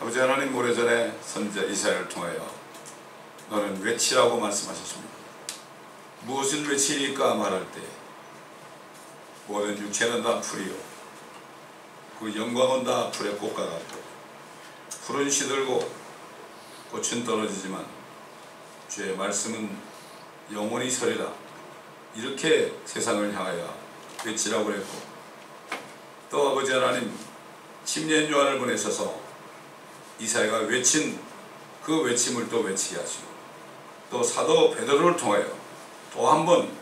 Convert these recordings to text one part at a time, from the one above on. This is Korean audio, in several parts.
아버지 하나님, 오래전에 선지자 이사야를 통하여 너는 외치라고 말씀하셨습니다. 무엇을 외치리까 말할 때 모든 육체는 다 풀이요 그 영광은 다 풀의 꽃과 같고 풀은 시들고 꽃은 떨어지지만 주의 말씀은 영원히 서리라. 이렇게 세상을 향하여 외치라고 그랬고, 또 아버지 하나님 침례 요한을 보내셔서 이사야가 외친 그 외침을 또 외치게 하시고, 또 사도 베드로를 통하여 또 한 번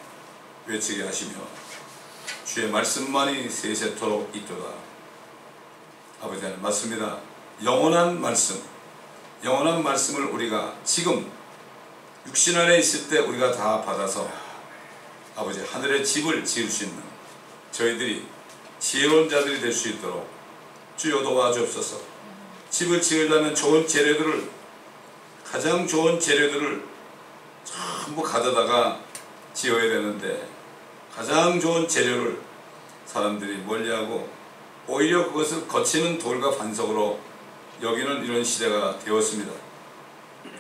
외치게 하시며 주의 말씀만이 세세토록 있도다. 아버지 하나님 맞습니다. 영원한 말씀을 우리가 지금 육신 안에 있을 때 우리가 다 받아서 아버지 하늘의 집을 지을 수 있는 저희들이 지혜로운 자들이 될 수 있도록 주여 도와주옵소서. 집을 지으려면 가장 좋은 재료들을 전부 가져다가 지어야 되는데, 가장 좋은 재료를 사람들이 멀리하고 오히려 그것을 거치는 돌과 반석으로 여기는 이런 시대가 되었습니다.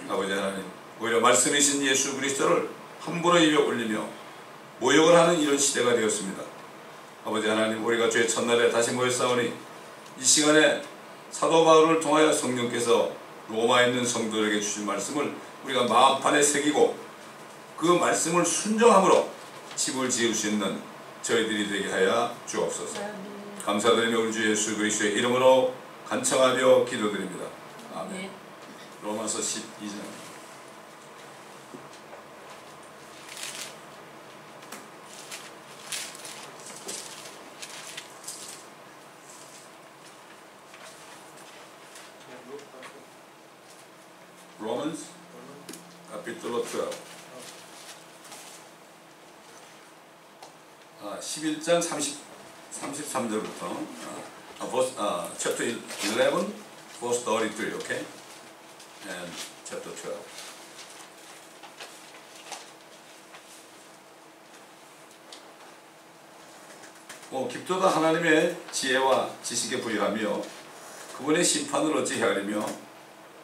아버지 하나님, 오히려 말씀이신 예수 그리스도를 함부로 입에 올리며 모욕을 하는 이런 시대가 되었습니다. 아버지 하나님, 우리가 주의 첫날에 다시 모였사오니 이 시간에 사도 바울을 통하여 성령께서 로마에 있는 성도들에게 주신 말씀을 우리가 마음판에 새기고 그 말씀을 순종함으로 집을 지을 수 있는 저희들이 되게 하여 주옵소서. 감사드리며 우리 주 예수 그리스도의 이름으로 간청하며 기도드립니다. 아멘. 로마서 12장. Romans capítulo 12. 11장 33절부터 chapter 11 verse 33, okay? And chapter 12. 깊도다 하나님의 지혜와 지식에 부유하며 그분의 심판을 어찌 헤아리며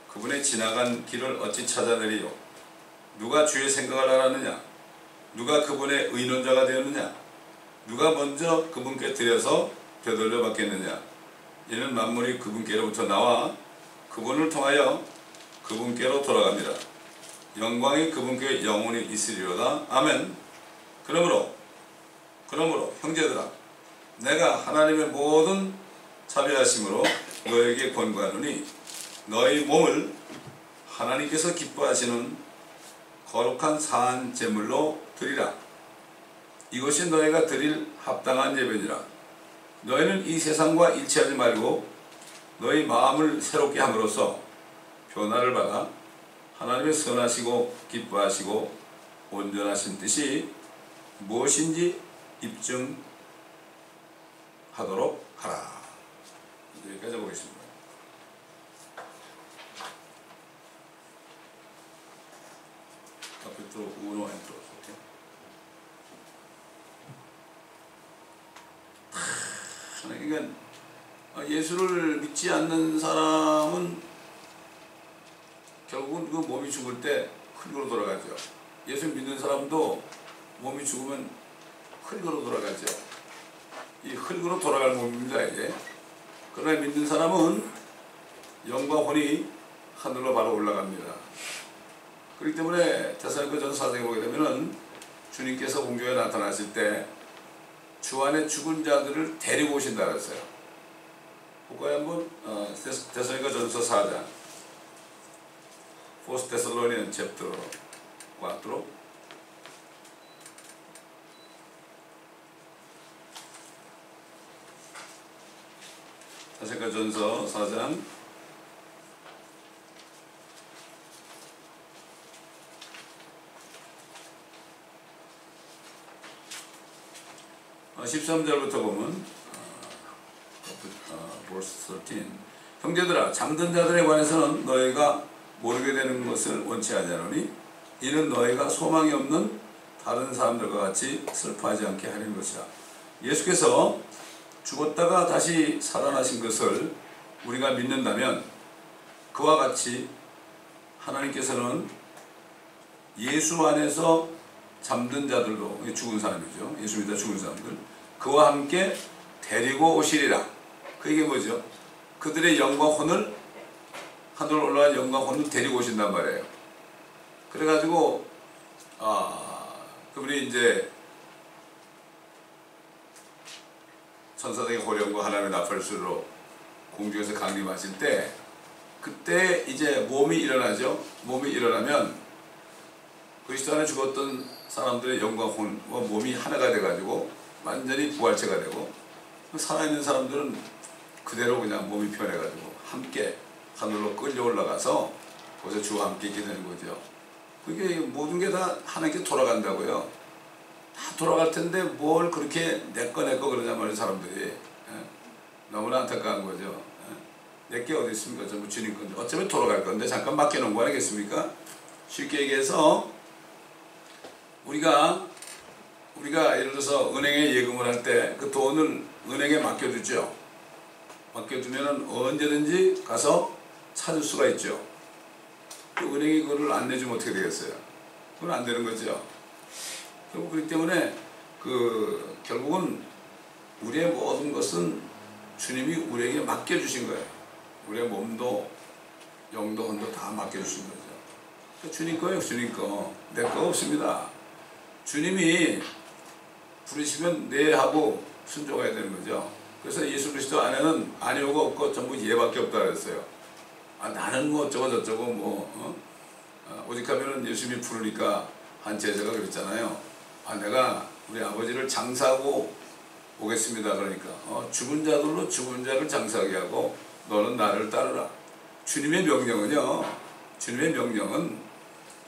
그분의 지나간 길을 어찌 찾아내리요. 누가 주의 생각을 알았느냐? 누가 그분의 의논자가 되었느냐? 누가 먼저 그분께 들여서 되돌려 받겠느냐? 이는 만물이 그분께로부터 나와 그분을 통하여 그분께로 돌아갑니다. 영광이 그분께 영원히 있으리로다. 아멘. 그러므로 형제들아, 내가 하나님의 모든 자비하심으로 너에게 권고하노니 너희 몸을 하나님께서 기뻐하시는 거룩한 산 제물로 드리라. 이것이 너희가 드릴 합당한 예배니라. 너희는 이 세상과 일치하지 말고 너희 마음을 새롭게 함으로써 변화를 받아 하나님의 선하시고 기뻐하시고 온전하신 뜻이 무엇인지 입증하도록 하라. 여기까지 보겠습니다. capítulo 1 and 2. 그러니까 예수를 믿지 않는 사람은 결국은 그 몸이 죽을 때 흙으로 돌아가죠. 예수 믿는 사람도 몸이 죽으면 흙으로 돌아가죠. 이 흙으로 돌아갈 몸입니다, 이제. 그러나 믿는 사람은 영과 혼이 하늘로 바로 올라갑니다. 그렇기 때문에 데살로니가전서 4장에 보게 되면은 주님께서 공중에 나타나실 때 주 안에 죽은 자들을 데리고 오신다 그랬어요. 볼까요 한번? 데살로니가전서 4장. First Thessalonians chapter 4. 데살로니가전서 4장 13절부터 보면 verse 13. 형제들아, 잠든 자들에 관해서는 너희가 모르게 되는 것을 원치 아니하노니 이는 너희가 소망이 없는 다른 사람들과 같이 슬퍼하지 않게 하려는 것이라. 예수께서 죽었다가 다시 살아나신 것을 우리가 믿는다면 그와 같이 하나님께서는 예수 안에서 잠든 자들도, 죽은 사람이죠. 예수 믿어 죽은 사람들, 그와 함께 데리고 오시리라. 그 얘기 뭐죠? 그들의 영과 혼을, 하늘 올라간 영과 혼을 데리고 오신단 말이에요. 그래가지고 그분이 이제 천사들의 호령과 하나님의 나팔수로 공중에서 강림하실 때, 그때 이제 몸이 일어나죠. 몸이 일어나면 그리스도 안에 죽었던 사람들의 영과 혼과 몸이 하나가 돼가지고 완전히 부활체가 되고, 살아있는 사람들은 그대로 그냥 몸이 변해가지고 함께 하늘로 끌려 올라가서 거기서 주와 함께 있게 되는 거죠. 그게 모든 게 다 하나님께 돌아간다고요. 다 돌아갈 텐데 뭘 그렇게 내꺼 그러냐 말이에요, 사람들이. 너무나 안타까운 거죠. 내게 어디 있습니까? 전부 주님 건데 어쩌면 돌아갈 건데 잠깐 맡겨놓은 거 아니겠습니까? 쉽게 얘기해서 우리가 예를 들어서 은행에 예금을 할 때 그 돈을 은행에 맡겨두죠. 맡겨두면 언제든지 가서 찾을 수가 있죠. 그 은행이 그걸 안 내주면 어떻게 되겠어요? 그건 안 되는 거죠. 그렇기 때문에 결국은 우리의 모든 것은 주님이 우리에게 맡겨주신 거예요. 우리의 몸도 영도 혼도 다 맡겨주신 거죠. 주님 거예요, 주님 거. 내 거 없습니다. 주님이 부르시면 네 하고 순종해야 되는 거죠. 그래서 예수 그리스도 안에는 아니오가 없고 전부 예밖에 없다 그랬어요. 나는 뭐 어쩌고 저쩌고 오직 하면은 예수님이 부르니까 한 제자가 그랬잖아요. 내가 우리 아버지를 장사하고 오겠습니다. 그러니까 죽은 자들로 죽은 자를 장사하게 하고 너는 나를 따르라. 주님의 명령은요, 주님의 명령은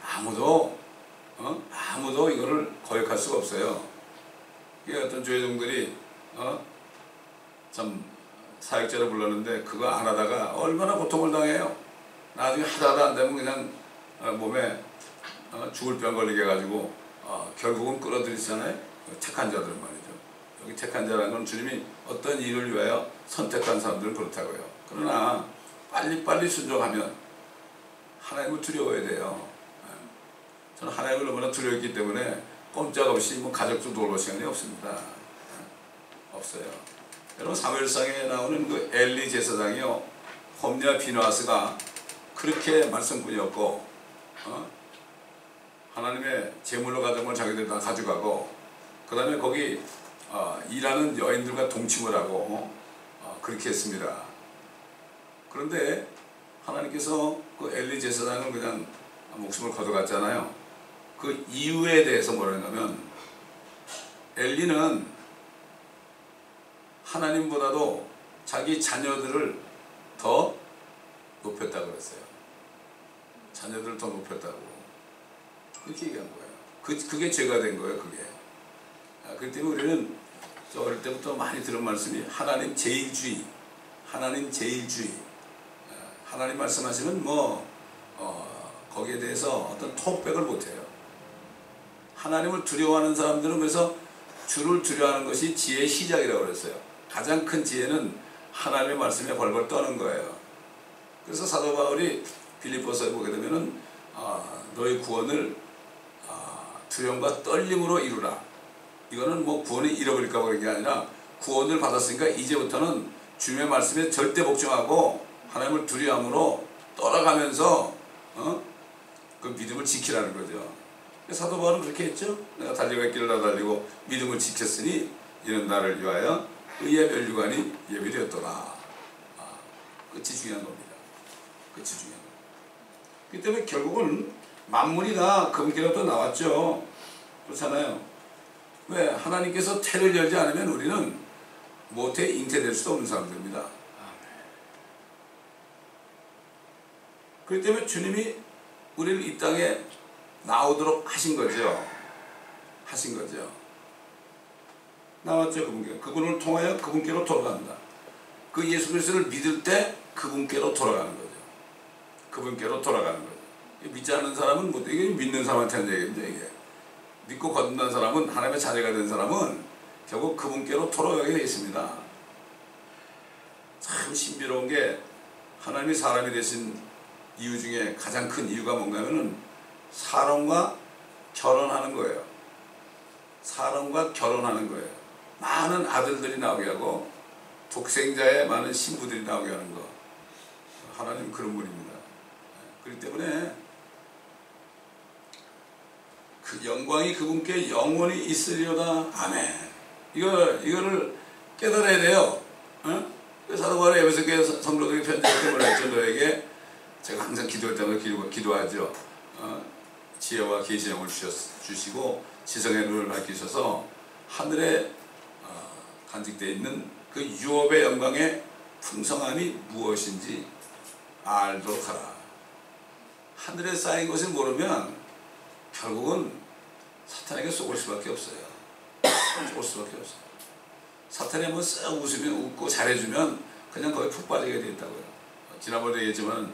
아무도 이거를 거역할 수가 없어요. 이게 어떤 조회종들이 참 사역자를 불렀는데 그거 안 하다가 얼마나 고통을 당해요. 나중에 하다 안 되면 그냥 몸에 죽을 병 걸리게 해가지고 결국은 끌어들이잖아요. 택한 자들은 말이죠. 여기 택한 자라는 건 주님이 어떤 일을 위하여 선택한 사람들은 그렇다고요. 그러나 빨리 순종하면 하나님을 두려워해야 돼요. 저는 하나님을 너무나 두려워했기 때문에 꼼짝없이 가족도 돌볼 시간이 없습니다. 없어요. 여러분 사무엘상에 나오는 그 엘리 제사장이요, 홈리와 비누아스가 그렇게 말씀꾼이었고 하나님의 제물로 가져온 걸 자기들 다 가져가고, 그 다음에 거기 일하는 여인들과 동침을 하고 그렇게 했습니다. 그런데 하나님께서 그 엘리 제사장은 그냥 목숨을 거둬갔잖아요. 그 이유에 대해서 뭐라 하냐면, 엘리는 하나님보다도 자기 자녀들을 더 높였다고 그랬어요. 자녀들을 더 높였다고 그렇게 얘기한 거예요. 그게 죄가 된 거예요. 그게. 그렇기 때문에 우리는 어릴 때부터 많이 들은 말씀이 하나님 제일주의, 하나님 제일주의. 하나님 말씀하시면 거기에 대해서 어떤 톡백을 못해요. 하나님을 두려워하는 사람들은 그래서 주를 두려워하는 것이 지혜의 시작이라고 그랬어요. 가장 큰 지혜는 하나님의 말씀에 벌벌 떠는 거예요. 그래서 사도 바울이 빌립보서에 보게 되면은 너의 구원을 두려움과 떨림으로 이루라. 이거는 구원을 잃어버릴까 봐 그런 게 아니라 구원을 받았으니까 이제부터는 주님의 말씀에 절대 복종하고 하나님을 두려움으로 떠나가면서 그 믿음을 지키라는 거죠. 사도 바울은 그렇게 했죠. 내가 달려갈 길을 다 달리고 믿음을 지켰으니 이는 나를 위하여 의의 멸류관이 예비되었더라. 끝이 중요한 겁니다. 끝이 중요한 겁니다. 그렇기 때문에 결국은 만물이 다 그분께로부터 나왔죠. 그렇잖아요. 왜? 하나님께서 태를 열지 않으면 우리는 모태 잉태될 수도 없는 사람들입니다. 그렇기 때문에 주님이 우리를 이 땅에 나오도록 하신 거죠. 하신 거죠. 나왔죠. 그분을 통하여 그분께로 돌아간다. 그 예수 그리스도를 믿을 때 그분께로 돌아가는 거죠. 그분께로 돌아가는 거죠. 믿지 않는 사람은 이게 믿는 사람한테 하는 얘기인데, 이게 믿고 거듭난 사람은, 하나님의 자녀가 된 사람은 결국 그분께로 돌아가게 되어 있습니다. 참 신비로운 게, 하나님이 사람이 되신 이유 중에 가장 큰 이유가 뭔가 하면은 사람과 결혼하는 거예요. 사람과 결혼하는 거예요. 많은 아들들이 나오게 하고 독생자의 많은 신부들이 나오게 하는 거. 하나님 그런 분입니다. 그렇기 때문에 그 영광이 그분께 영원히 있으리로다. 아멘. 이거를 깨달아야 돼요. 어? 사도 바울이 에베소교회 성도들에게 편지할 때 뭐라 했죠? 너에게 제가 항상 기도할 때마다 기도하죠. 지혜와 계시형을 주시고 지성의 눈을 밝히셔서 하늘에 간직되어 있는 그 유업의 영광의 풍성함이 무엇인지 알도록 하라. 하늘에 쌓인 것을 모르면 결국은 사탄에게 속을 수밖에 없어요. 속을 수밖에 없어요. 사탄이 한번 쓱 웃으면 웃고 잘해주면 그냥 거기 푹 빠지게 돼 있다고요. 지난번에 얘기했지만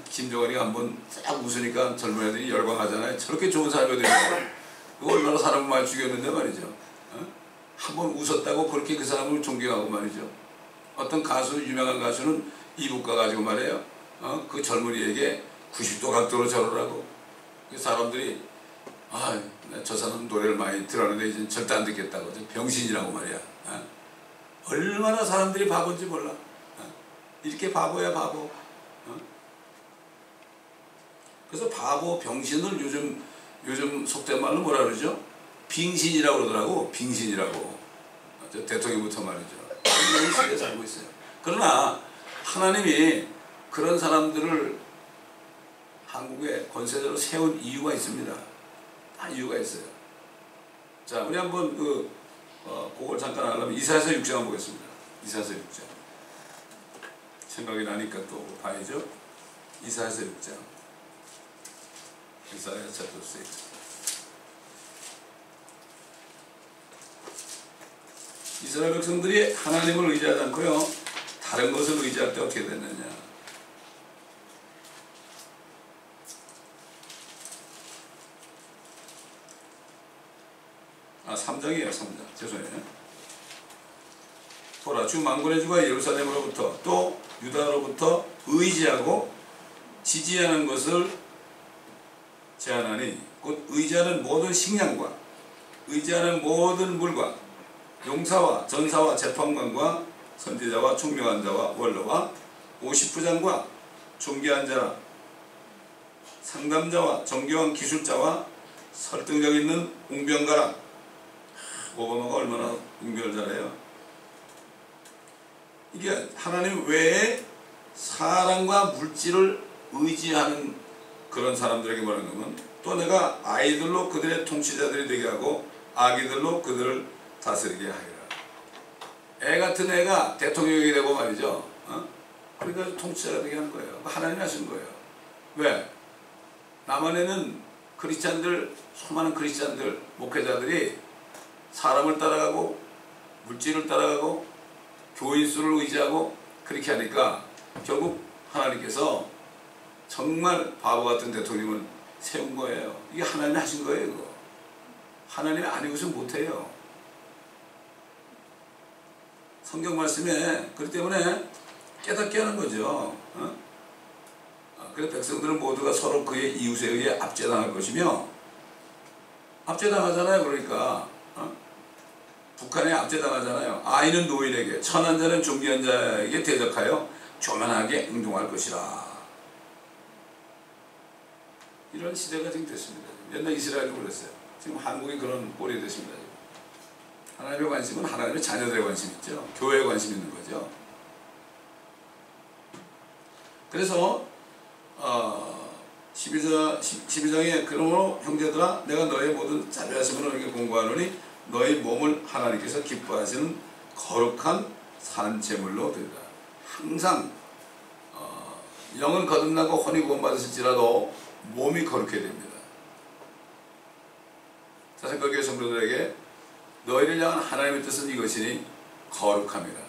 김정은이 한번 싹 웃으니까 젊은 애들이 열광하잖아요. 저렇게 좋은 사람이 되면 그거 얼마나 사람을 많이 죽였는데 말이죠. 한번 웃었다고 그렇게 그 사람을 존경하고 말이죠. 어떤 가수, 유명한 가수는 이북가 가지고 말이에요. 그 젊은이에게 90도 각도로 절으라고. 사람들이 저 사람 노래를 많이 들었는데 이제 절대 안 듣겠다고. 병신이라고 말이야. 얼마나 사람들이 바본지 몰라. 이렇게 바보야 바보. 그래서 바보, 병신을 요즘 속된 말로 뭐라 그러죠? 빙신이라고 그러더라고. 빙신이라고. 대통령부터 말이죠. 이런 시대에 살고 있어요. 그러나 하나님이 그런 사람들을 한국의 권세자로 세운 이유가 있습니다. 다 이유가 있어요. 자, 우리 한번 그걸 잠깐 하려면 이사야서 6장 한번 보겠습니다. 이사야서 6장. 생각이 나니까 또 봐야죠. 이사야서 6장. 이사야 chapter 6. 이스라엘 백성들이 하나님을 의지하지 않고요, 다른 것을 의지할 때 어떻게 됐느냐. 3장이에요. 3장. 죄송해요. 보라, 주 만군의 주가 예루살렘으로부터 또 유다로부터 의지하고 지지하는 것을 제안하니, 곧 의지하는 모든 식량과 의지하는 모든 물과 용사와 전사와 재판관과 선지자와 총명한 자와 원로와 50부장과 존귀한 자라 상담자와 정교한 기술자와 설득력 있는 웅변가라. 오바마가 얼마나 웅변을 잘해요. 이게 하나님 외에 사람과 물질을 의지하는 그런 사람들에게 말하는 거면, 또 내가 아이들로 그들의 통치자들이 되게 하고 아기들로 그들을 다스리게 하리라. 애 같은 애가 대통령이 되고 말이죠. 그러니까 통치자가 되게 하는 거예요. 하나님이 하신 거예요. 왜? 남한에는 크리스찬들, 수많은 크리스찬들, 목회자들이 사람을 따라가고 물질을 따라가고 교인 수를 의지하고 그렇게 하니까 결국 하나님께서 정말 바보 같은 대통령을 세운 거예요. 이게 하나님이 하신 거예요. 이거. 하나님이 아니고선 못해요. 성경 말씀에 그렇기 때문에 깨닫게 하는 거죠. 그래서 백성들은 모두가 서로 그의 이웃에 의해 압제당할 것이며, 압제당하잖아요. 그러니까 북한에 압제당하잖아요. 아이는 노인에게, 천한 자는 존귀한 자에게 대적하여 교만하게 행동할 것이라. 이런 시대가 지금 됐습니다. 옛날 이스라엘도 그랬어요. 지금 한국이 그런 꼴이 됐습니다. 하나님의 관심은 하나님의 자녀들의 관심 있죠. 교회에 관심 있는 거죠. 그래서 12장에 그러므로 형제들아, 내가 너의 모든 자비하심으로 너에게 공고하노니 너의 몸을 하나님께서 기뻐하시는 거룩한 산제물로 드리라. 항상 영은 거듭나고 혼이 구원받으실지라도 몸이 거룩해야 됩니다. 사생교회 성도들에게 너희를 향한 하나님의 뜻은 이것이니 거룩함이라.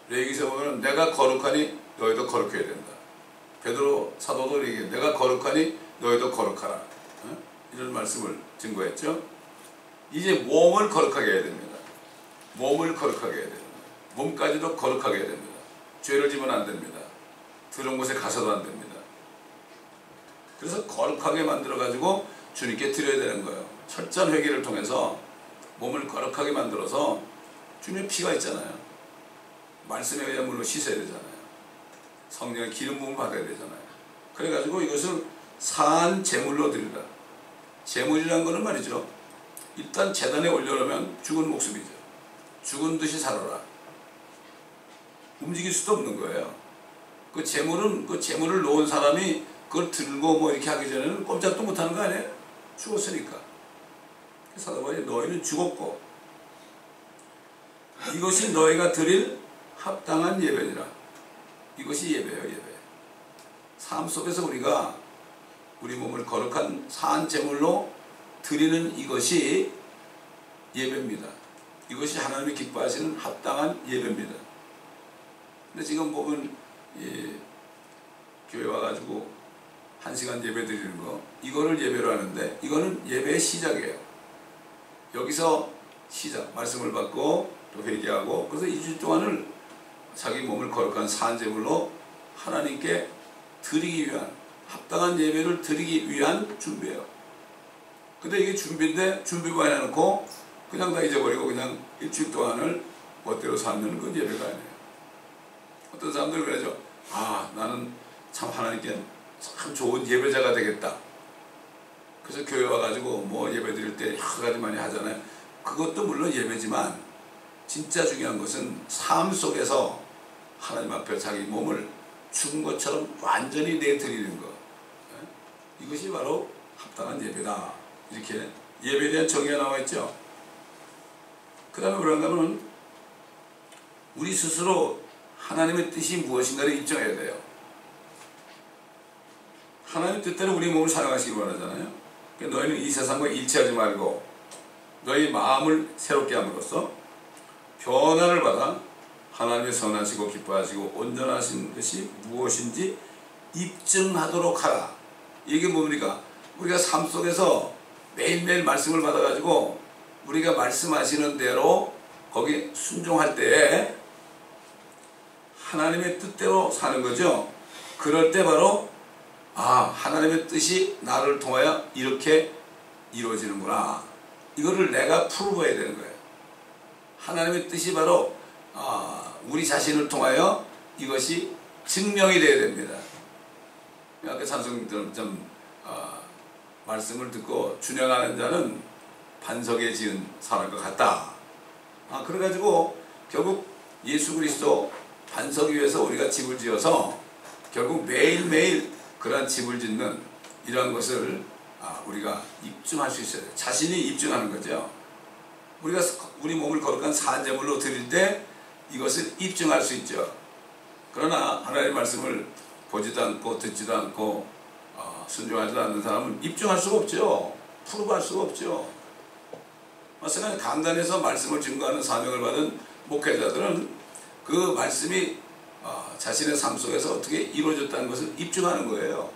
레위기서 보면 내가 거룩하니 너희도 거룩해야 된다. 베드로 사도도 얘기해, 내가 거룩하니 너희도 거룩하라. 이런 말씀을 증거했죠. 이제 몸을 거룩하게 해야 됩니다. 몸을 거룩하게 해야 됩니다. 몸까지도 거룩하게 해야 됩니다. 죄를 지면 안 됩니다. 더러운 곳에 가서도 안 됩니다. 그래서 거룩하게 만들어 가지고 주님께 드려야 되는 거예요. 철저한 회개를 통해서 몸을 거룩하게 만들어서 주님의 피가 있잖아요. 말씀에 의한 물로 씻어야 되잖아요. 성령의 기름 부음을 받아야 되잖아요. 그래가지고 이것을 산 제물로 드리라. 제물이라는 것은 말이죠, 일단 제단에 올려놓으면 죽은 목숨이죠. 죽은 듯이 살아라. 움직일 수도 없는 거예요. 그 제물은, 그 제물을 놓은 사람이 그걸 들고 뭐 이렇게 하기 전에는 꼼짝도 못하는 거 아니에요? 죽었으니까. 사도바울이 너희는 죽었고 이것이 너희가 드릴 합당한 예배니라. 이것이 예배예요, 예배. 삶 속에서 우리가 우리 몸을 거룩한 산 제물로 드리는 이것이 예배입니다. 이것이 하나님이 기뻐하시는 합당한 예배입니다. 근데 지금 보면 교회 와가지고 1시간 예배 드리는 거, 이거를 예배로 하는데 이거는 예배의 시작이에요. 여기서 시작, 말씀을 받고 또 회개하고, 그래서 2주 동안을 자기 몸을 거룩한 산 제물로 하나님께 드리기 위한, 합당한 예배를 드리기 위한 준비예요. 근데 이게 준비인데 준비만 해놓고 그냥 다 잊어버리고 그냥 일주일 동안을 멋대로 살면 그건 예배가 아니에요. 어떤 사람들은 그러죠. 아, 나는 참 하나님께 참 좋은 예배자가 되겠다. 그래서 교회 와가지고 뭐 예배 드릴 때 여러 가지 많이 하잖아요. 그것도 물론 예배지만 진짜 중요한 것은 삶 속에서 하나님 앞에 자기 몸을 죽은 것처럼 완전히 내드리는 것. 이것이 바로 합당한 예배다. 이렇게 예배에 대한 정의가 나와 있죠. 그 다음에 뭐라는가 하면 우리 스스로 하나님의 뜻이 무엇인가를 입증해야 돼요. 하나님의 뜻대로 우리 몸을 사용하시기 원하잖아요. 그러니까 너희는 이 세상과 일치하지 말고 너희 마음을 새롭게 함으로써 변화를 받아 하나님의 선하시고 기뻐하시고 온전하신 것이 무엇인지 입증하도록 하라. 이게 뭡니까? 우리가 삶 속에서 매일매일 말씀을 받아가지고 우리가 말씀하시는 대로 거기 순종할 때에 하나님의 뜻대로 사는 거죠. 그럴 때 바로 하나님의 뜻이 나를 통하여 이렇게 이루어지는구나. 이거를 내가 풀어봐야 되는 거예요. 하나님의 뜻이 바로 우리 자신을 통하여 이것이 증명이 되어야 됩니다. 아까 찬송들 말씀을 듣고 준영하는 자는 반석에 지은 사람과 같다. 그래가지고 결국 예수 그리스도 반석 위에서 우리가 집을 지어서 결국 매일매일 그러한 집을 짓는 이러한 것을 우리가 입증할 수 있어야 돼요. 자신이 입증하는 거죠. 우리가 우리 몸을 거룩한 산제물로 드릴 때 이것을 입증할 수 있죠. 그러나 하나님의 말씀을 보지도 않고 듣지도 않고 순종하지도 않는 사람은 입증할 수가 없죠. 프로브할 수가 없죠. 마찬가지로 강단에서 말씀을 증거하는 사명을 받은 목회자들은 그 말씀이 자신의 삶 속에서 어떻게 이루어졌다는 것을 입증하는 거예요.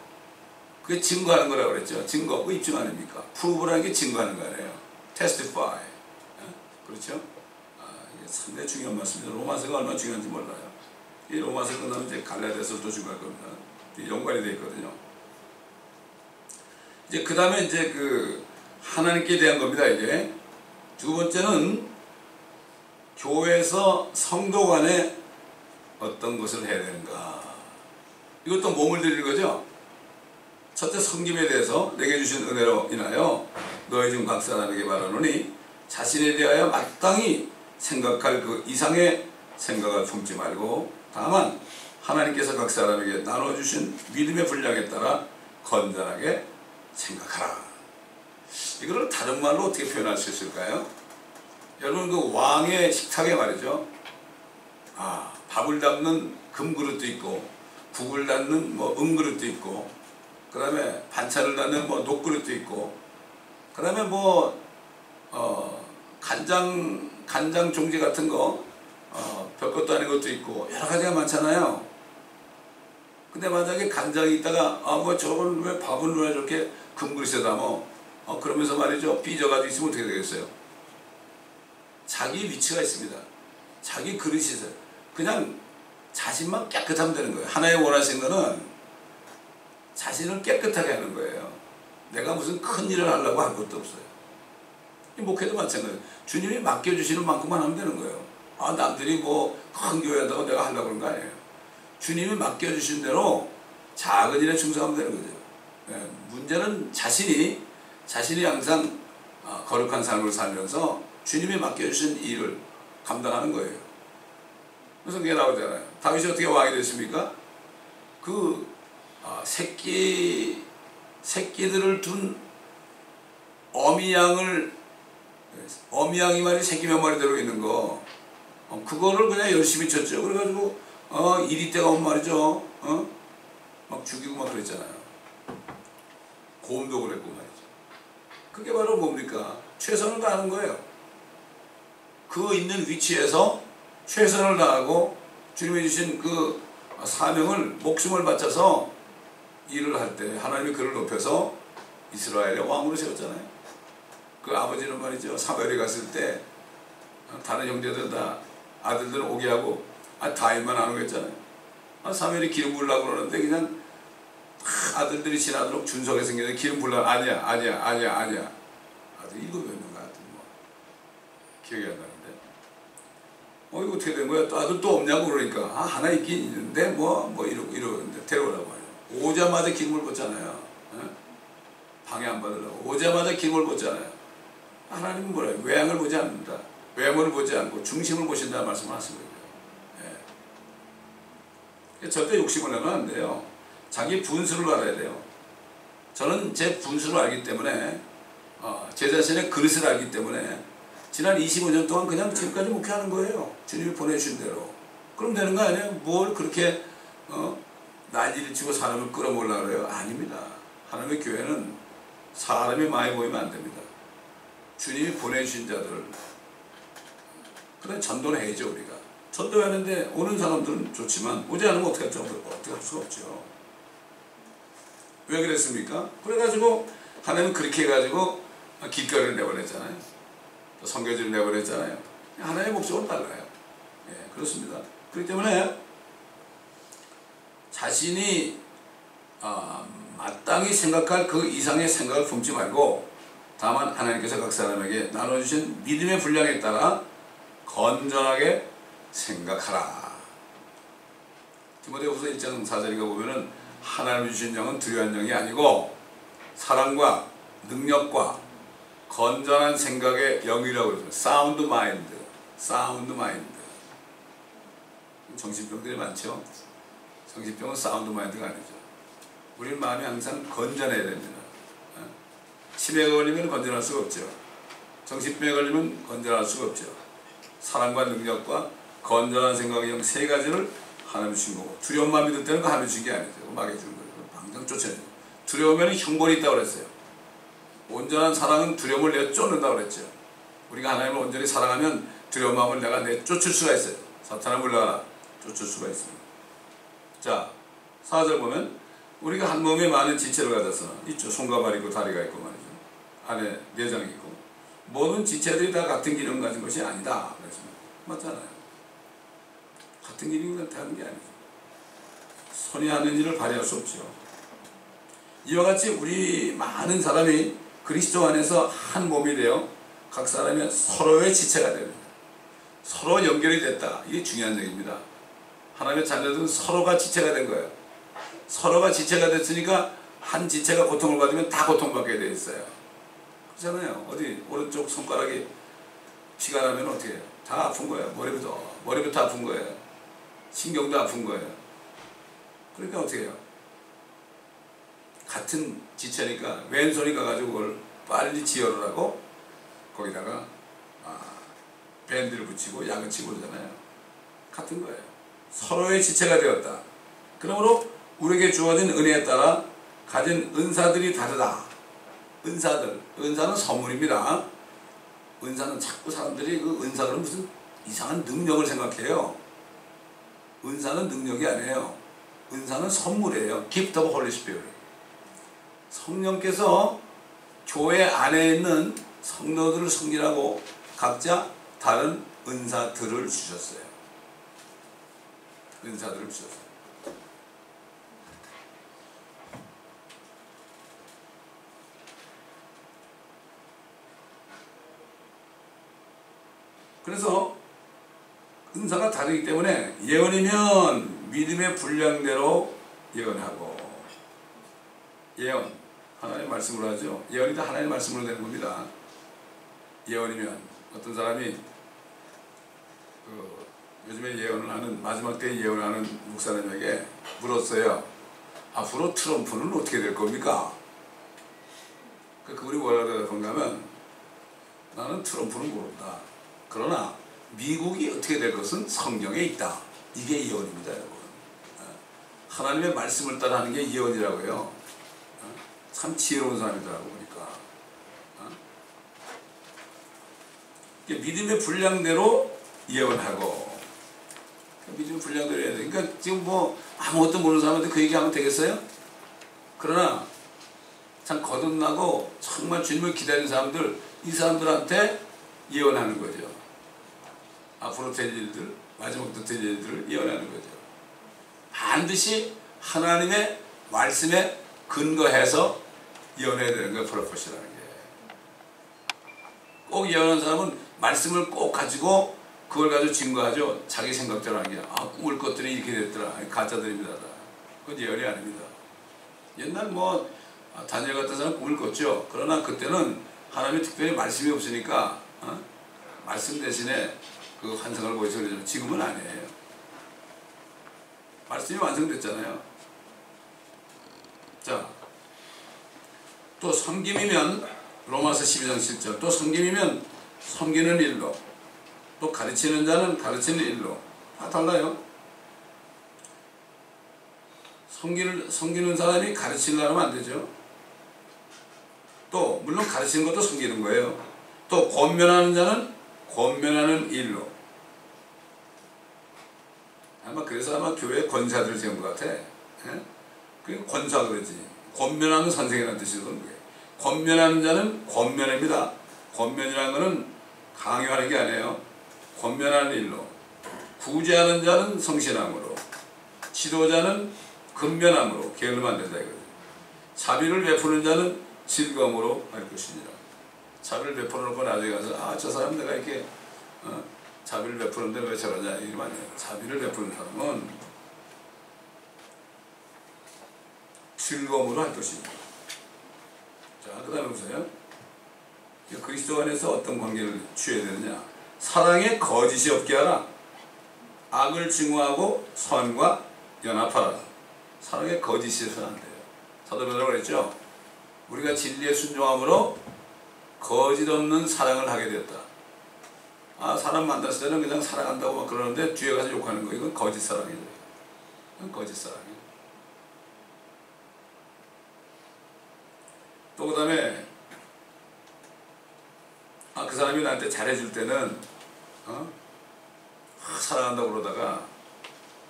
그게 증거하는 거라고 그랬죠. 증거하고 입증 아닙니까? 프로브라는 게 증거하는 거 아니에요. testify. 그렇죠? 이게 상당히 중요한 말씀입니다. 로마서가 얼마나 중요한지 몰라요. 이 로마서 끝나면 이제 갈라디아서 또 중요할 겁니다. 연관이 되어 있거든요. 이제 그 다음에 이제 그 하나님께 대한 겁니다. 이제 두 번째는 교회에서 성도 간에 어떤 것을 해야 되는가. 이것도 몸을 드리는 거죠. 첫째, 섬김에 대해서 내게 주신 은혜로 인하여 너희 중 각 사람에게 말하노니 자신에 대하여 마땅히 생각할 그 이상의 생각을 품지 말고 다만 하나님께서 각 사람에게 나눠주신 믿음의 분량에 따라 건전하게 생각하라. 이거를 다른 말로 어떻게 표현할 수 있을까요? 여러분, 그 왕의 식탁에 말이죠. 밥을 담는 금그릇도 있고 국을 담는 은그릇도 있고 그 다음에 반찬을 담는 녹그릇도 있고 그 다음에 간장 종지 같은 거 별것도 아닌 것도 있고 여러 가지가 많잖아요. 근데 만약에 간장이 있다가 저건 왜 밥은 왜 저렇게 금그릇에 담어 그러면서 말이죠, 삐져가지고 있으면 어떻게 되겠어요? 자기 위치가 있습니다. 자기 그릇이 있어요. 그냥 자신만 깨끗하면 되는 거예요. 하나님 원하시는 거는 자신을 깨끗하게 하는 거예요. 내가 무슨 큰 일을 하려고 할 것도 없어요. 이 목회도 마찬가지예요. 주님이 맡겨주시는 만큼만 하면 되는 거예요. 아, 남들이 뭐 큰 교회 한다고 내가 하려고 그런 거 아니에요. 주님이 맡겨주신 대로 작은 일에 충성하면 되는 거죠. 예, 문제는 자신이 항상 거룩한 삶을 살면서 주님이 맡겨주신 일을 감당하는 거예요. 그래서 그게 나오잖아요. 다윗이 어떻게 왕이 됐습니까? 그 새끼들을 둔 어미양이 말이 새끼 몇 마리 들어 있는 거, 그거를 그냥 열심히 쳤죠. 그래가지고 이리 때가 온 말이죠. 막 죽이고 막 그랬잖아요. 고음도 그랬고 말이죠. 그게 바로 뭡니까? 최선을 다하는 거예요. 그 있는 위치에서 최선을 다하고 주님이 주신 그 사명을 목숨을 바쳐서 일을 할 때 하나님이 그를 높여서 이스라엘의 왕으로 세웠잖아요. 그 아버지는 말이죠. 사무엘이 갔을 때 다른 형제들 다 아들들은 오게 하고 다윗만 안 오게 했잖아요. 사무엘이 기름 부으려고 그러는데 그냥 아들들이 지나도록 준석에 생겼는데 기름 부으려고 아니야. 아들 7명인가 하여튼 뭐 기억이 안 나는데 이거 어떻게 된 거야? 또 아들 또 없냐고 그러니까 하나 있긴 있는데 뭐 이러는데 데려오라고 하죠. 오자마자 기름을 붓잖아요. 방해 안 받으려고 오자마자 기름을 붓잖아요. 하나님은 뭐래요? 외양을 보지 않는다. 외모를 보지 않고 중심을 보신다는 말씀을 하신 거예요. 예. 절대 욕심을 내면 안 돼요. 자기 분수를 알아야 돼요. 저는 제 분수를 알기 때문에 제 자신의 그릇을 알기 때문에 지난 25년 동안 그냥 지금까지 목회하는 거예요. 주님이 보내주신 대로. 그럼 되는 거 아니에요? 뭘 그렇게 난리를 치고 사람을 끌어모으려고 그래요? 아닙니다. 하나님의 교회는 사람이 많이 모이면 안 됩니다. 주님이 보내주신 자들을 그냥 전도는 해야죠. 우리가 전도하는데 오는 사람들은 좋지만 오지 않으면 어떻게 할 수가 없죠. 왜 그랬습니까? 그래가지고 하나님은 그렇게 해가지고 길거리를 내보냈잖아요. 또 선교지를 내보냈잖아요. 하나님의 목적은 달라요. 예, 그렇습니다. 그렇기 때문에 자신이 마땅히 생각할 그 이상의 생각을 품지 말고 다만 하나님께서 각 사람에게 나눠주신 믿음의 분량에 따라 건전하게 생각하라. 디모데후서 1장 4절에 보면은 하나님 주신 영은 두려운 영이 아니고 사랑과 능력과 건전한 생각의 영이라고 그러죠. 사운드 마인드. 정신병들이 많죠. 정신병은 사운드 마인드가 아니죠. 우리는 마음이 항상 건전해야 됩니다. 치매가 걸리면 건전할 수가 없죠. 정신병에 걸리면 건전할 수가 없죠. 사랑과 능력과 건전한 생각의 영 세 가지를 하나님 주신 거고, 두려운 마음이 들 때는 그 하나님 주신 게 아니죠. 막해 주는 거예요. 당장 쫓아내죠. 두려우면 형벌이 있다고 그랬어요. 온전한 사랑은 두려움을 내어 쫓는다고 그랬죠. 우리가 하나님을 온전히 사랑하면 두려운 마음을 내가 내쫓을 수가 있어요. 사탄아 물러가라. 쫓을 수가 있습니다. 자, 4절 보면 우리가 한 몸에 많은 지체를 가져서 있죠. 손과 발 있고 다리가 있고 말이죠. 안에 내장이 있고 모든 지체들이 다 같은 기능을 가진 것이 아니다. 그랬습니다. 맞잖아요. 같은 기능을 하는 게 아니죠. 손이 하는 일을 발휘할 수 없죠. 이와 같이 우리 많은 사람이 그리스도 안에서 한 몸이 되어 각 사람이 서로의 지체가 됩니다. 서로 연결이 됐다. 이게 중요한 얘기입니다. 하나님의 자녀들은 서로가 지체가 된 거예요. 서로가 지체가 됐으니까 한 지체가 고통을 받으면 다 고통받게 되어 있어요. 그렇잖아요. 어디 오른쪽 손가락이 피가 나면 어떻게 해요? 다 아픈 거예요. 머리부터 아픈 거예요. 신경도 아픈 거예요. 그러니까 어떻게 해요? 같은 지체니까 왼손이 가가지고 그걸 빨리 지혈을 거기다가 밴드를 붙이고 약을 치고 그러잖아요. 같은 거예요. 서로의 지체가 되었다. 그러므로 우리에게 주어진 은혜에 따라 가진 은사들이 다르다. 은사는 선물입니다. 은사는 자꾸 사람들이 그 은사는 무슨 이상한 능력을 생각해요. 은사는 능력이 아니에요. 은사는 선물이에요. Gift of Holy Spirit. 성령께서 교회 안에 있는 성도들을 섬기라고 각자 다른 은사들을 주셨어요. 그래서 은사가 다르기 때문에 예언이면 믿음의 분량대로 예언하고, 예언 하나님의 말씀으로 하죠. 예언이 다 하나님의 말씀으로 되는 겁니다. 예언이면 어떤 사람이 요즘에 예언을 하는, 마지막 때 예언을 하는 목사님에게 물었어요. 앞으로 트럼프는 어떻게 될 겁니까? 그분이 뭐라고 대답한가 하면, 나는 트럼프는 모른다. 그러나 미국이 어떻게 될 것은 성경에 있다. 이게 예언입니다, 여러분. 하나님의 말씀을 따라 하는 게 예언이라고요. 참 지혜로운 사람이더라고 보니까. 믿음의 분량대로 예언하고, 믿음의 분량대로 해야 돼. 그러니까 지금 뭐 아무것도 모르는 사람한테 그 얘기하면 되겠어요? 그러나 참 거듭나고 정말 주님을 기다리는 사람들, 이 사람들한테 예언하는 거죠. 앞으로 될 일들, 마지막부터 될 일들을 예언하는 거죠. 반드시 하나님의 말씀에 근거해서 예언해야 되는 거예요. 프로포시라는 게. 꼭 예언하는 사람은 말씀을 꼭 가지고 그걸 가지고 증거하죠. 자기 생각대로 하는 게. 꿈을 것들이 이렇게 됐더라. 가짜들입니다. 그건 예언이 아닙니다. 옛날 뭐 다니엘 같은 사람 꿈을 꿨죠. 그러나 그때는 하나님의 특별히 말씀이 없으니까 말씀 대신에 그 환상을 보여서 그러죠. 지금은 아니에요. 말씀이 완성됐잖아요. 자, 또 섬김이면 로마서 12장 7절, 또 섬김이면 섬기는 일로, 또 가르치는 자는 가르치는 일로. 다 달라요. 섬기는 사람이 가르치려면 안 되죠. 또 물론 가르치는 것도 섬기는 거예요. 또 권면하는 자는 권면하는 일로. 그래서 아마 교회 권사들을 세운 것 같아. 그게 권사 그러지. 권면하는 선생이라는 뜻이거든. 권면하는 자는 권면입니다. 권면이라는 것은 강요하는 게 아니에요. 권면하는 일로. 구제하는 자는 성실함으로. 지도자는 근면함으로. 게을르면 안 된다 이거죠. 자비를 베푸는 자는 즐거움으로 할 것이니라. 자비를 베풀어 놓고 나중에 가서 저 사람 내가 이렇게 자비를 베푸는데 왜 저러냐 이러면 안 돼요. 자비를 베푸는 사람은 즐거움으로 할 것입니다. 자, 그 다음에 보세요. 그리스도 안에서 어떤 관계를 취해야 되느냐. 사랑에 거짓이 없게 하라. 악을 증오하고 선과 연합하라. 사랑에 거짓이 있어서는 안 돼요. 사도 베드로가 그랬죠. 우리가 진리에 순종함으로 거짓 없는 사랑을 하게 되었다. 사람 만났을 때는 그냥 사랑한다고 막 그러는데 뒤에 가서 욕하는 거, 이건 거짓 사랑이죠. 이건 거짓 사랑이에요. 또 그 다음에 그 사람이 나한테 잘해줄 때는 사랑한다고 그러다가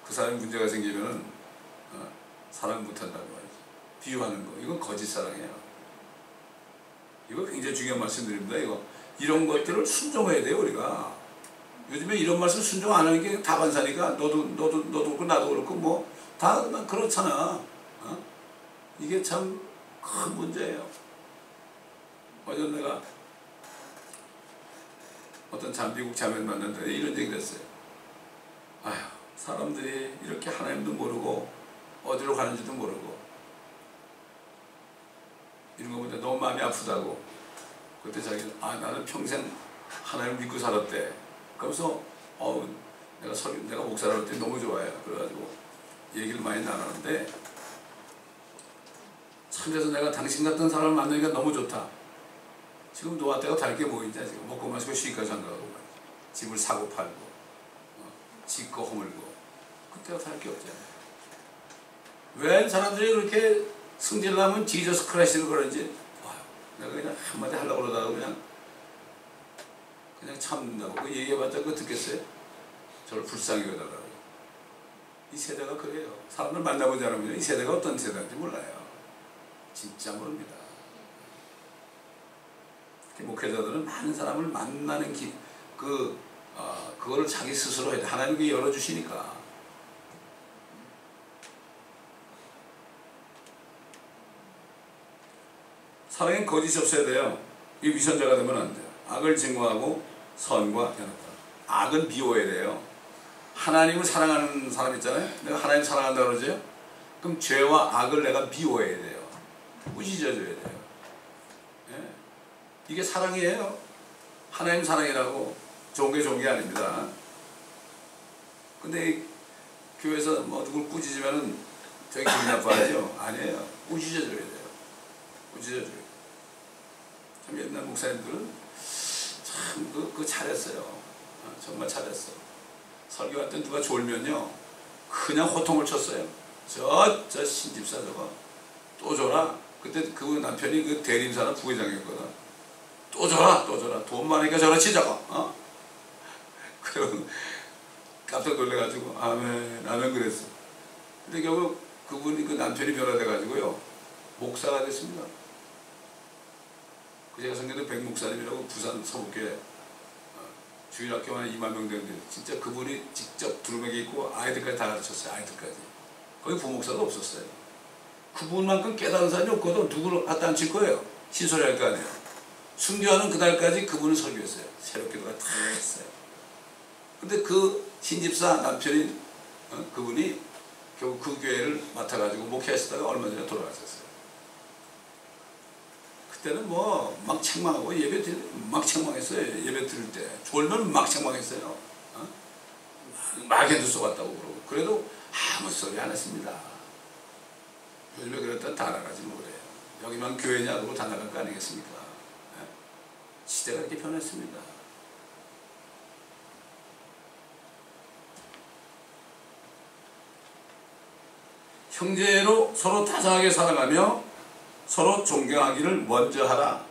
그 사람이 문제가 생기면은 사랑 못한다고 말이죠. 비유하는 거, 이건 거짓 사랑이에요. 이거 굉장히 중요한 말씀드립니다. 이런 것들을 순종해야 돼요, 우리가. 요즘에 이런 말씀 순종 안 하는 게 다반사니까 너도 그렇고 나도 그렇고 뭐 다 그렇잖아. 이게 참 큰 문제예요. 어제 내가 어떤 미국 자매를 만났는데 이런 얘기를 했어요. 사람들이 이렇게 하나님도 모르고 어디로 가는지도 모르고 이런 거 보는데 너무 마음이 아프다고. 그때 자기는 나는 평생 하나님을 믿고 살았대. 그러면서 내가 목사를 할 때 너무 좋아해요. 그래가지고 얘기를 많이 나눴는데 참 그래서 내가 당신 같은 사람을 만나니까 너무 좋다. 지금 노아 때가 달 게 뭐 있냐. 지금 먹고 마시고 쉬기까지 안 가고 집을 사고 팔고 짓고 허물고 그때가 달 게 없잖아요. 왜 사람들이 그렇게 승질나면 지저스 크라이스를 그러는지 내가 그냥 한마디 하려고 그러다가 그냥 참는다고. 그 얘기해봤자 그거 듣겠어요? 저를 불쌍히 여겨달라고. 이 세대가 그래요. 사람들 만나보지 않으면 이 세대가 어떤 세대인지 몰라요. 진짜 모릅니다. 목회자들은 많은 사람을 만나는 그거를 자기 스스로 해야 돼. 하나님이 열어주시니까. 사랑엔 거짓이 없어야 돼요. 이 위선자가 되면 안 돼요. 악을 증오하고 선과 연합하라. 악은 미워해야 돼요. 하나님을 사랑하는 사람 있잖아요. 내가 하나님 사랑한다 그러죠. 그럼 죄와 악을 내가 미워해야 돼요. 꾸짖어줘야 돼요. 예. 이게 사랑이에요. 하나님 사랑이라고. 좋은 게 좋은 게 아닙니다. 근데 교회에서 뭐 누굴 꾸짖으면은 되게 기분 나빠하죠. 아니에요. 꾸짖어줘야 돼요. 꾸짖어줘야 돼요. 참 옛날 목사님들은 참 그거 잘했어요. 정말 잘했어. 설교할 때 누가 졸면요 그냥 호통을 쳤어요. 저 신집사 저거 또 줘라. 그때 그 남편이 그 대림사는 부회장이었거든. 또 줘라 돈 많으니까 저렇지 저거. 그럼 깜짝 놀래가지고 아멘 그랬어. 근데 결국 그분이 그 남편이 변화돼가지고요 목사가 됐습니다. 제가 성경도 백목사님이라고 부산 서북교회 주일학교만 2만 명 되는데 진짜 그분이 직접 두루마기 입고 아이들까지 다 가르쳤어요. 아이들까지. 거기 부목사도 없었어요. 그분만큼 깨달은 사람이 없거든. 누구를 갖다 앉힐 거예요. 신소리 할 거 아니에요. 순교하는 그날까지 그분을 설교했어요. 새롭게도가 다 했어요. 근데 그 신집사 남편인 그분이 결국 그 교회를 맡아가지고 목회하시다가 얼마 전에 돌아가셨어요. 그때는 뭐 막 책망하고 막 책망했어요. 예배 드릴 때 졸면 막 책망했어요. 마개도 쏘았다고 그러고. 그래도 아무 소리 안 했습니다. 요즘에 그랬다 다 나가지 뭐래요. 여기만 교회냐고 다 나갈 거 아니겠습니까? 시대가 이렇게 변했습니다. 형제로 서로 타성하게 살아가며 서로 존경하기를 먼저 하라.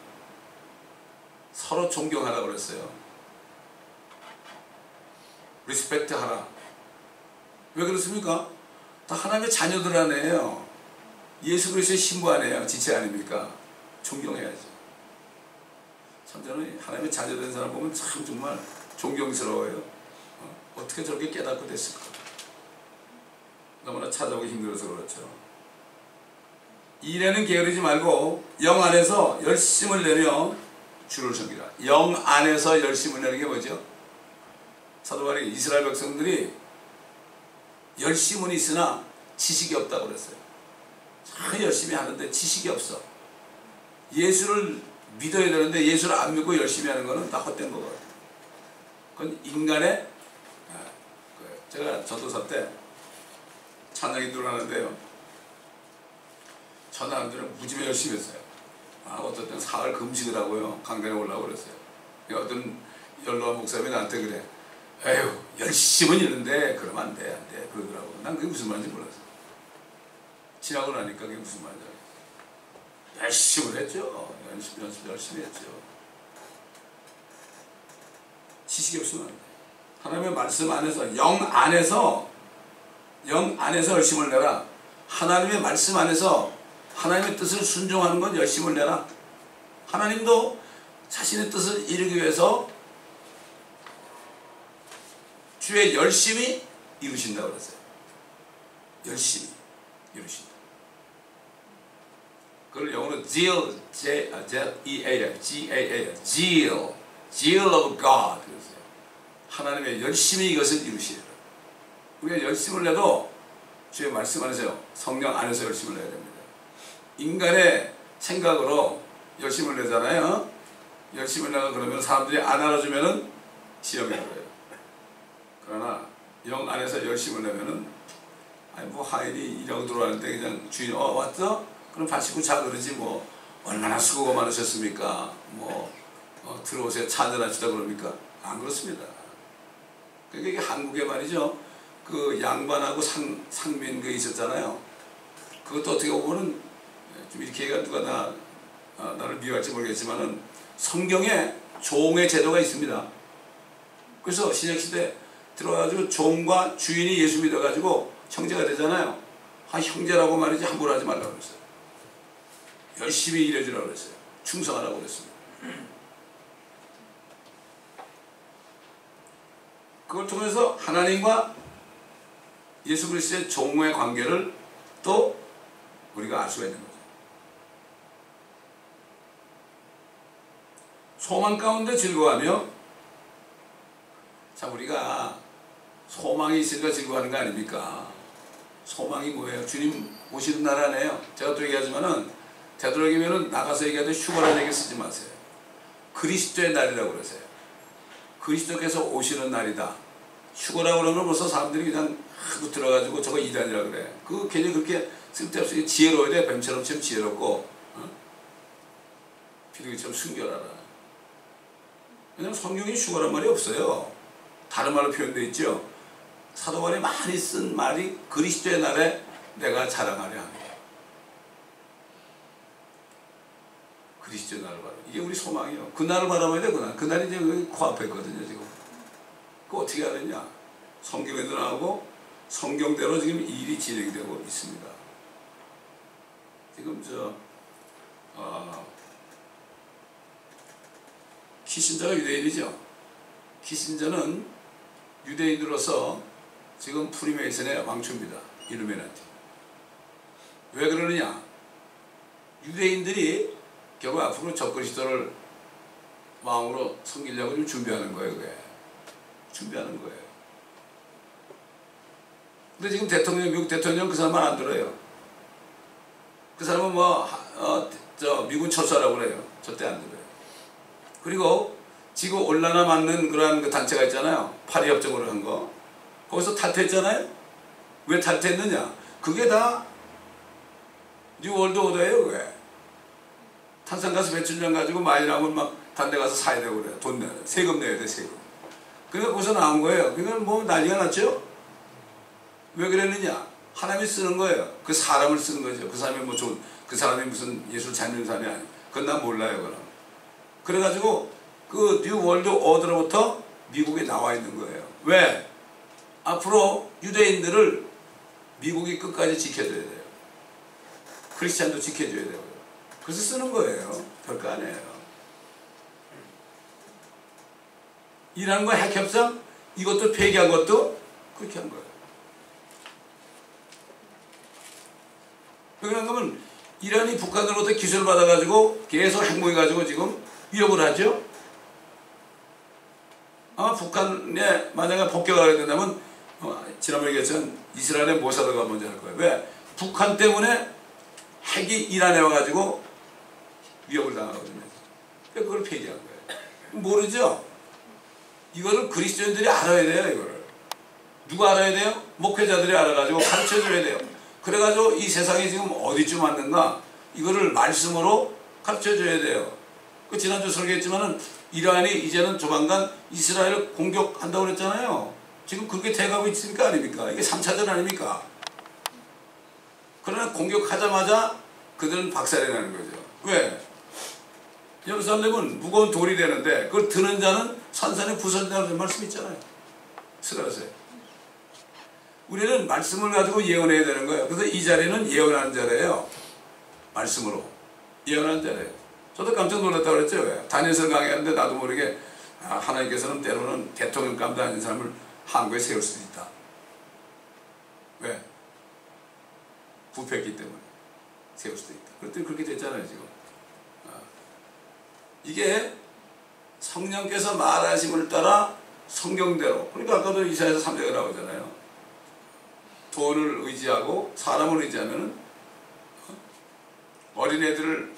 서로 존경하라 그랬어요. 리스펙트 하라. 왜 그렇습니까? 다 하나님의 자녀들 아니에요. 예수 그리스도의 신부 아니에요. 지체 아닙니까? 존경해야죠. 참 저는 하나님의 자녀된 사람 보면 참 정말 존경스러워요. 어떻게 저렇게 깨닫고 됐을까? 너무나 찾아오기 힘들어서 그렇죠. 일에는 게으르지 말고 영 안에서 열심을 내며 주를 섬기라. 영 안에서 열심을 내는 게 뭐죠? 사도 바울이 이스라엘 백성들이 열심은 있으나 지식이 없다고 그랬어요. 참 열심히 하는데 지식이 없어. 예수를 믿어야 되는데 예수를 안 믿고 열심히 하는 거는 다 헛된 거거든요. 그건 인간의 제가 전도사 때 찬양인도를 하는데요. 전도사들은 무지개 열심히 했어요. 어떤 때는 사흘 금식을 하고요. 강단에 올라오고 그랬어요. 어떤 연로한 목사님이 나한테 그래. 에휴 열심은 있는데 그러면 안 돼 그러더라고. 난 그게 무슨 말인지 몰랐어. 지나고 나니까 그게 무슨 말인지 알겠어. 열심을 했죠. 열심히 했죠. 지식이 없으면 안 돼. 하나님의 말씀 안에서 영 안에서 열심을 내라. 하나님의 말씀 안에서 하나님의 뜻을 순종하는 건 열심을 내라. 하나님도 자신의 뜻을 이루기 위해서 주의 열심히 이루신다고 그랬어요. 열심히 이루신다. 그걸 영어로 zeal, G-E-A-L, zeal of God 그랬어요. 하나님의 열심히 이것을 이루시라. 우리가 열심을 내도 주의 말씀 안에서요. 성령 안에서 열심을 내야 됩니다. 인간의 생각으로 열심을 내잖아요. 열심을 내가 그러면 사람들이 안 알아주면은 시험이 들어요. 그러나 영 안에서 열심을 내면은 아니 뭐 하인이 일하고 들어왔는데 그냥 주인 왔어? 그럼 밥 씻고 자 그러지 뭐 얼마나 수고가 많으셨습니까? 뭐 들어오세요 차 한잔 하시다 그럽니까? 안 그렇습니다. 그러니까 이게 한국에 말이죠. 그 양반하고 상민 그 있었잖아요. 그것도 어떻게 보면은 좀 이렇게 얘기가 누가 나를 미워할지 모르겠지만은 성경에 종의 제도가 있습니다. 그래서 신약시대 들어가지고 종과 주인이 예수 믿어가지고 형제가 되잖아요. 형제라고 말이지 함부로 하지 말라고 그랬어요. 열심히 일해주라고 그랬어요. 충성하라고 그랬습니다. 그걸 통해서 하나님과 예수 그리스도의 종의 관계를 또 우리가 알 수가 있는 거죠. 소망 가운데 즐거워하며 자, 우리가 소망이 있으니까 즐거워하는 거 아닙니까? 소망이 뭐예요? 주님 오시는 나라네요. 제가 또 얘기하지만은 되도록이면은 나가서 얘기하되 휴거라는 얘기 쓰지 마세요. 그리스도의 날이라고 그러세요. 그리스도께서 오시는 날이다. 휴거라고 그러면 벌써 사람들이 그냥 하고 들어가지고 저거 이단이라 그래. 그 괜히 그렇게 쓸데없이 지혜로워야 돼. 뱀처럼 참 지혜롭고, 비둘기처럼 순결하라. 왜냐면 성경에 휴거란 말이 없어요. 다른 말로 표현되어 있죠. 사도 바울이 많이 쓴 말이 그리스도의 날에 내가 자랑하려 하네. 그리스도의 날을 바라. 이게 우리 소망이에요. 그 날을 바라봐야 돼. 그 날이 이제 코앞에 있거든요. 지금. 그거 어떻게 하느냐. 성경에도 나오고 성경대로 지금 일이 진행이 되고 있습니다. 지금 키신저가 유대인이죠. 키신저는 유대인으로서 지금 프리메이슨의 왕초입니다. 일루미나티. 왜 그러느냐? 유대인들이 결국 앞으로 적그리스도를 왕으로 섬기려고 좀 준비하는 거예요. 그게. 준비하는 거예요. 근데 지금 대통령, 미국 대통령 그 사람 말 안 들어요. 그 사람은 미군 철수하라고 그래요. 절대 안 들어요. 그리고 지구 온난화 맞는 그러한 그 단체가 있잖아요. 파리 협정으로 한 거. 거기서 탈퇴했잖아요. 왜 탈퇴했느냐? 그게 다 뉴월드 오더예요. 그게. 탄산가스 배출량 가지고 많이 나오면 막 단 데 가서 사야 되고 그래요. 돈 내야 돼. 세금 내야 돼. 세금. 그러니까 거기서 나온 거예요. 그러니까 뭐 난리가 났죠. 왜 그랬느냐? 하나님이 쓰는 거예요. 그 사람을 쓰는 거죠. 그 사람이 그 사람이 무슨 예술 잘 있는 사람이 아니에요. 그건 난 몰라요. 그럼. 그래가지고 그 뉴 월드 오더로부터 미국에 나와 있는 거예요. 왜? 앞으로 유대인들을 미국이 끝까지 지켜줘야 돼요. 크리스찬도 지켜줘야 돼요. 그래서 쓰는 거예요. 별거 아니에요. 이라는 거 핵협상 이것도 폐기한 것도 그렇게 한 거예요. 왜 그런가 하면 이란이 북한으로부터 기술을 받아가지고 계속 핵무기가지고 지금 위협을 하죠. 아마 북한에 만약에 폭격을 하게 된다면 지난번에 얘기했지만 이스라엘의 모사드가 먼저 할 거예요. 왜? 북한 때문에 핵이 이란에 와가지고 위협을 당하거든요. 그러니까 그걸 폐기한 거예요. 모르죠? 이거를 그리스도인들이 알아야 돼요. 이거를. 누가 알아야 돼요? 목회자들이 알아가지고 가르쳐줘야 돼요. 그래가지고 이 세상이 지금 어디쯤 왔는가 이거를 말씀으로 가르쳐줘야 돼요. 그 지난주 설교했지만은 이란이 이제는 조만간 이스라엘을 공격한다고 그랬잖아요. 지금 그렇게 돼가고 있으니까 아닙니까? 이게 3차전 아닙니까? 그러나 공격하자마자 그들은 박살이 나는 거죠. 왜? 예루살렘은 무거운 돌이 되는데 그걸 드는 자는 산산이 부서진다는 말씀 있잖아요. 스가랴서에. 우리는 말씀을 가지고 예언해야 되는 거예요. 그래서 이 자리는 예언하는 자리예요. 말씀으로. 예언하는 자리예요. 저도 깜짝 놀랐다고 그랬죠. 왜? 다니엘서 강의하는데 나도 모르게 하나님께서는 때로는 대통령감도 아닌 사람을 한국에 세울 수도 있다. 왜? 부패했기 때문에 세울 수도 있다. 그랬더니 그렇게 됐잖아요. 지금. 이게 성령께서 말하심을 따라 성경대로, 그러니까 아까도 이사야서 3장에 나오잖아요. 돈을 의지하고 사람을 의지하면 어린애들을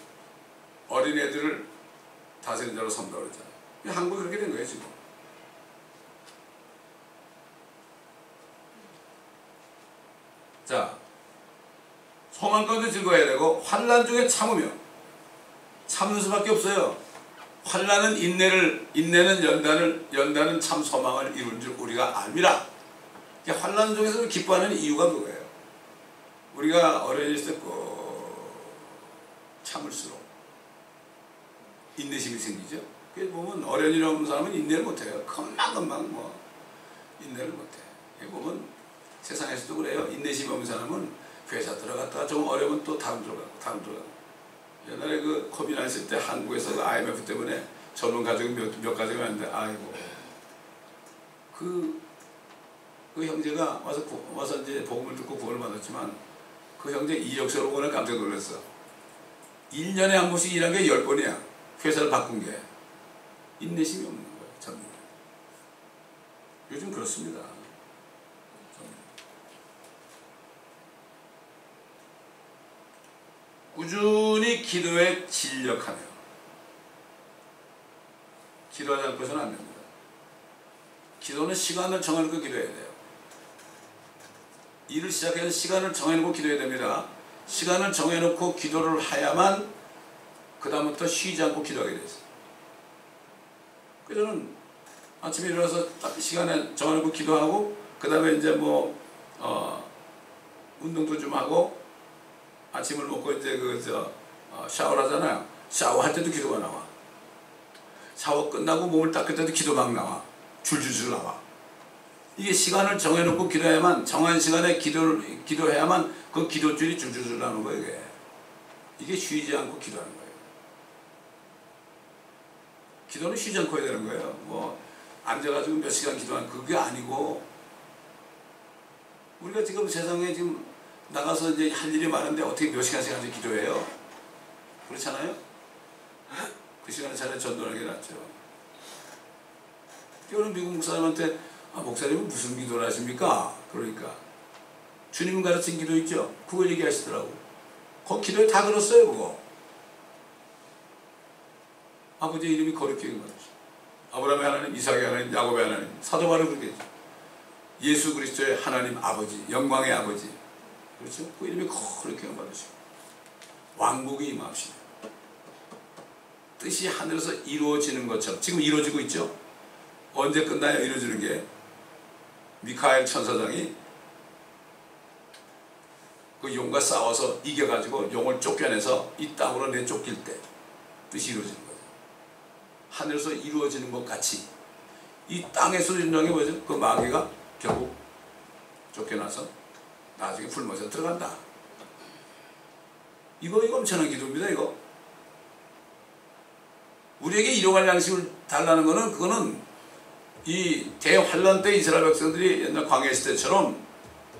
다스리는 자로 섬다고 그랬잖아요. 한국이 그렇게 된 거예요. 지금. 자, 소망 가운데 즐거워야 되고 환난 중에 참으며, 참는 수밖에 없어요. 환난은 인내는 연단은 참 소망을 이룬 줄 우리가 압니다. 환난 중에서 기뻐하는 이유가 그거예요. 우리가 어려졌을 때 참을수록 인내심이 생기죠. 그게 보면 어련히 없는 사람은 인내를 못해요. 금방금방 인내를 못해. 보면 세상에서도 그래요. 인내심이 없는 사람은 회사 들어갔다가 좀 어려우면 또 다음 들어가고. 옛날에 그 코비나 있을 때 한국에서 그 IMF 때문에 젊은 가족이 몇 가족이 왔는데, 아이고. 그 형제가 와서 이제 복음을 듣고 구원을 받았지만, 그 형제 이력서를 보고 깜짝 놀랐어. 1년에 한 번씩 일한 게 10번이야. 회사를 바꾼 게. 인내심이 없는 거야, 젊은. 요즘 그렇습니다. 꾸준히 기도에 진력하며 기도하지 않고서는 안 됩니다. 기도는 시간을 정해놓고 기도해야 돼요. 일을 시작해서 시간을 정해놓고 기도해야 됩니다. 시간을 정해놓고 기도를 해야만 그 다음부터 쉬지 않고 기도하게 돼요. 그래서 저는 아침에 일어나서 딱 시간에 정해놓고 기도하고 그 다음에 이제 운동도 좀 하고 아침을 먹고 이제 샤워를 하잖아요. 샤워할 때도 기도가 나와. 샤워 끝나고 몸을 닦을 때도 기도가 나와. 줄줄줄 나와. 이게 시간을 정해놓고 기도해야만, 정한 시간에 기도해야만 그 기도줄이 줄줄줄 나오는 거예요. 이게 쉬지 않고 기도하는 거예요. 기도는 쉬지 않고 해야 되는 거예요. 앉아가지고 몇 시간 기도하는 그게 아니고, 우리가 지금 세상에 지금 나가서 이제 할 일이 많은데 어떻게 몇 시간씩 앉아 기도해요? 그렇잖아요? 그 시간에 차라리 전도하는 게 낫죠. 저는 미국 목사님한테 목사님은 무슨 기도를 하십니까? 그러니까 주님은 가르친 기도 있죠? 그걸 얘기하시더라고. 그 기도에 다 들었어요. 그거. 아버지 이름이 거룩히 말이죠. 아브라함의 하나님, 이삭의 하나님, 야곱의 하나님. 사도 바울은 그렇게 했죠. 예수 그리스도의 하나님 아버지, 영광의 아버지. 그렇죠? 그 이름이 거룩히 말이죠. 왕국이 임합시다. 뜻이 하늘에서 이루어지는 것처럼 지금 이루어지고 있죠? 언제 끝나요? 이루어지는 게 미카엘 천사장이 그 용과 싸워서 이겨가지고 용을 쫓겨내서 이 땅으로 내쫓길 때 뜻이 이루어지는 거죠. 하늘에서 이루어지는 것 같이 이 땅에서 이루어지는 게 뭐죠? 그 마귀가 결국 쫓겨나서 나중에 불못에 들어간다. 이거 엄청난 기도입니다. 이거 우리에게 일용할 양식을 달라는 거는 그거는 이 대환란 때 이스라엘 백성들이 옛날 광야 시대처럼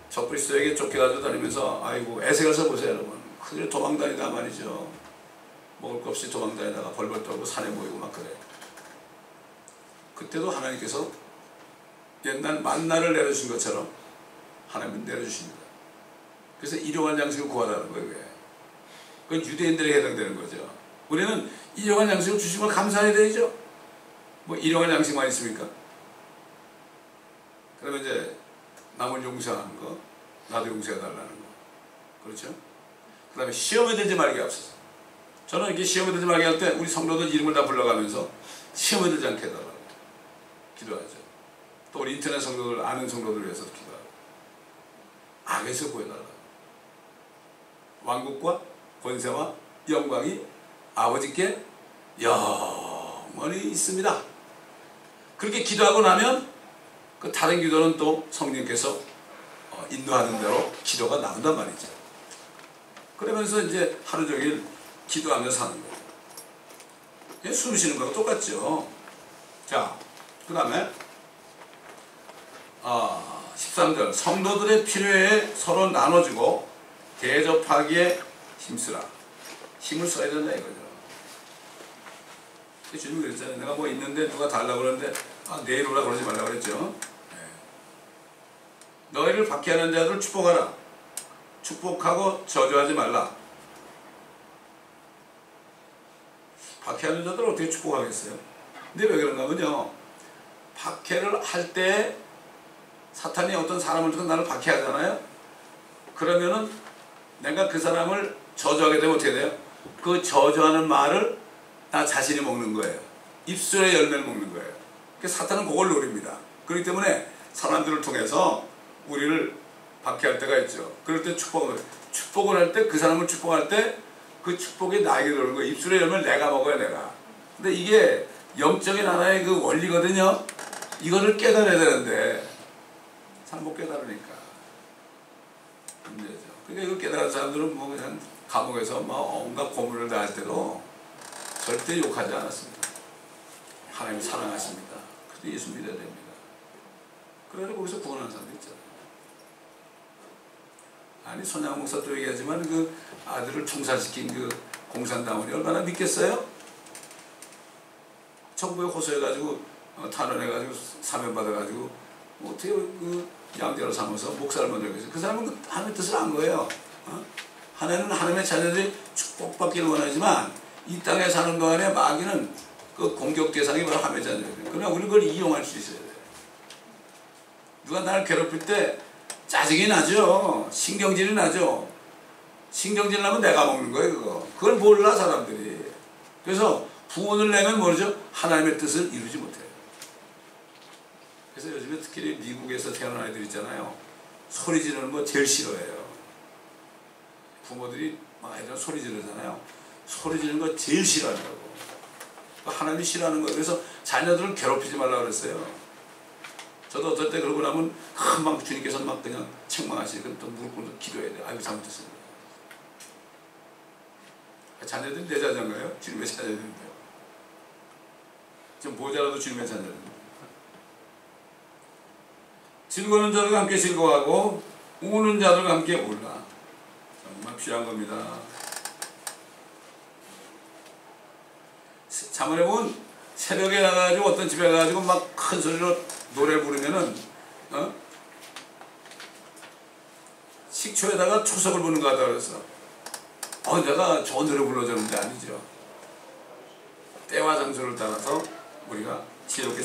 적그리스도에게 쫓겨가지고 다니면서 아이고 에스겔 써보세요 여러분. 그들이 도망다니다 말이죠. 먹을 거 없이 도망다니다가 벌벌 떨고 산에 모이고 막 그래. 그때도 하나님께서 옛날 만나를 내려주신 것처럼 하나님은 내려주십니다. 그래서 일용할 양식을 구하라는 거예요. 그건 유대인들에게 해당되는 거죠. 우리는 일용할 양식을 주신 걸 감사해야 되죠. 일용할 양식만 있습니까? 그러면 이제 남을 용서하는 거, 나도 용서해달라는 거. 그렇죠? 그 다음에 시험에 들지 말게 하옵소서. 저는 이렇게 시험에 들지 말게 할 때 우리 성도들 이름을 다 불러가면서 시험에 들지 않게 해달라고 기도하죠. 또 우리 인터넷 성도들, 아는 성도들 위해서도 기도하고 악에서 구해달라고. 왕국과 권세와 영광이 아버지께 영원히 있습니다. 그렇게 기도하고 나면 그 다른 기도는 또 성령께서 인도하는 대로 기도가 나온단 말이죠. 그러면서 이제 하루 종일 기도하며 사는 거예요. 숨 쉬는 거랑 똑같죠. 자, 그 다음에 13절 성도들의 필요에 서로 나눠주고 대접하기에 힘쓰라. 힘을 써야 된다 이거죠. 주님이 그랬잖아요. 내가 뭐 있는데 누가 달라고 그러는데 내일 오라 그러지 말라고 그랬죠. 너희를 박해하는 자들을 축복하라. 축복하고 저주하지 말라. 박해하는 자들을 어떻게 축복하겠어요? 근데 왜 그런가 하면요, 박해를 할 때 사탄이 어떤 사람을 두고 나를 박해하잖아요. 그러면은 내가 그 사람을 저주하게 되면 어떻게 돼요? 그 저주하는 말을 나 자신이 먹는 거예요. 입술의 열매를 먹는 거예요. 그러니까 사탄은 그걸 노립니다. 그렇기 때문에 사람들을 통해서 우리를 박해할 때가 있죠. 그럴 때 축복을 할 때, 그 사람을 축복할 때 그 축복이 나에게 들어오는 거예요. 입술의 열매를 내가 먹어야 내가. 근데 이게 영적인 하나의 그 원리거든요. 이거를 깨달아야 되는데 잘 못 깨달으니까 문제죠. 그러니까 이걸 깨달은 사람들은 뭐 그냥 감옥에서 막 온갖 고문을 당할 때도 절대 욕하지 않았습니다. 하나님 사랑하십니다. 그래도 예수 믿어야 됩니다. 그래서 거기서 구원하는 사람도 있잖아요. 아니 손양 목사도 얘기하지만 그 아들을 총살시킨 그 공산당원이 얼마나 믿겠어요? 정부에 호소해가지고 탄원해가지고 사면받아가지고 어떻게 그 양자로 삼아서 목사를 먼저 계세요. 그 사람은 그 하나님의 뜻을 안 거예요. 하나님은 하나님의 자녀들이 축복받기를 원하지만 이 땅에 사는 동안에 마귀는 그 공격 대상이 바로 하나님의 자녀들이에요. 그러나 우리는 그걸 이용할 수 있어야 돼요. 누가 나를 괴롭힐 때 짜증이 나죠. 신경질이 나죠. 신경질 나면 내가 먹는 거예요. 그걸 몰라 사람들이. 그래서 부원을 내면 모르죠. 하나님의 뜻을 이루지 못해요. 그래서 요즘에 특히 미국에서 태어난 아이들 있잖아요. 소리 지르는 거 제일 싫어해요. 부모들이 막 아이들 소리 지르잖아요. 소리 지르는 거 제일 싫어한다고. 하나님이 싫어하는 거예요. 그래서 자녀들을 괴롭히지 말라고 그랬어요. 저도 어떨 때 그러고 나면 금방 주님께서 막 그냥 책망하시니까 또 무릎 꿇고 기도해야 돼요. 아이고 잘못했어요. 자녀들이 내 자녀인가요? 주님의 자녀들인데요. 지금 모자라도 주님의 자녀들입니다. 즐거우는 자들과 함께 즐거워하고 우는 자들과 함께 울라. 정말 필요한 겁니다. 잠언에 보면 새벽에 나가지고 어떤 집에 가가지고 막 큰 소리로 노래 부르면은 식초에다가 초석을 부는 거 같다 그래서 내가 좋은 노래 불러줬는데 아니죠. 때와 장소를 따라서 우리가 지혜롭게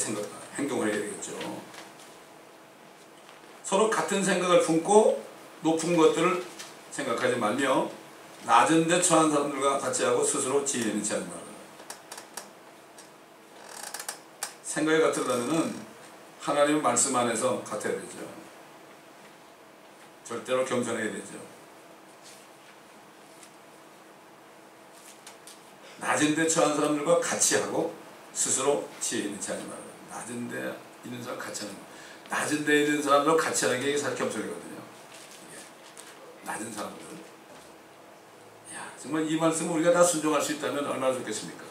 행동을 해야 되겠죠. 서로 같은 생각을 품고 높은 것들을 생각하지 말며 낮은 데 처한 사람들과 같이 하고 스스로 지혜 있는 체 하지 말라. 생각이 같으려면 하나님의 말씀 안에서 같아야 되죠. 절대로 겸손해야 되죠. 낮은 데 처한 사람들과 같이 하고 스스로 지혜 있는 체 하지 말라. 낮은 데 있는 사람 같이 하는 거. 낮은 데 있는 사람들과 같이 하는 게 사실 겸손이거든요. 낮은 사람들. 야, 정말 이 말씀을 우리가 다 순종할 수 있다면 얼마나 좋겠습니까?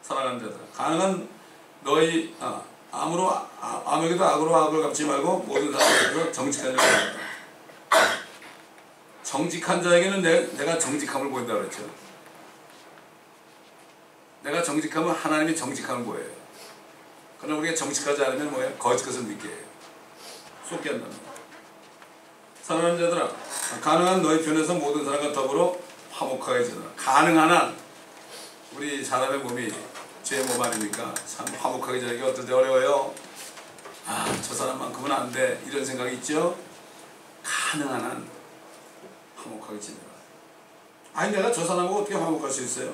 사랑하는 자들, 가능한 너희 아무에게도 악으로 악을 갚지 말고 모든 사람에게도 정직한 자를 보인다. 정직한 자에게는 내가 정직함을 보인다고 그랬죠. 내가 정직하면 하나님이 정직함을 보여요. 그러나 우리가 정직하지 않으면 뭐예요? 거짓 것을 믿게 해요. 속게 한다는 거예요. 사랑하는 자들아, 가능한 너희 편에서 모든 사람과 더불어 화목하게 지내라. 가능한 한 우리 사람의 몸이 제 몸 아닙니까? 참 화목하게 지내기 어떨 때 어려워요. 저 사람만큼은 안 돼. 이런 생각이 있죠? 가능한 한 화목하게 지내라. 아니 내가 저 사람하고 어떻게 화목할 수 있어요?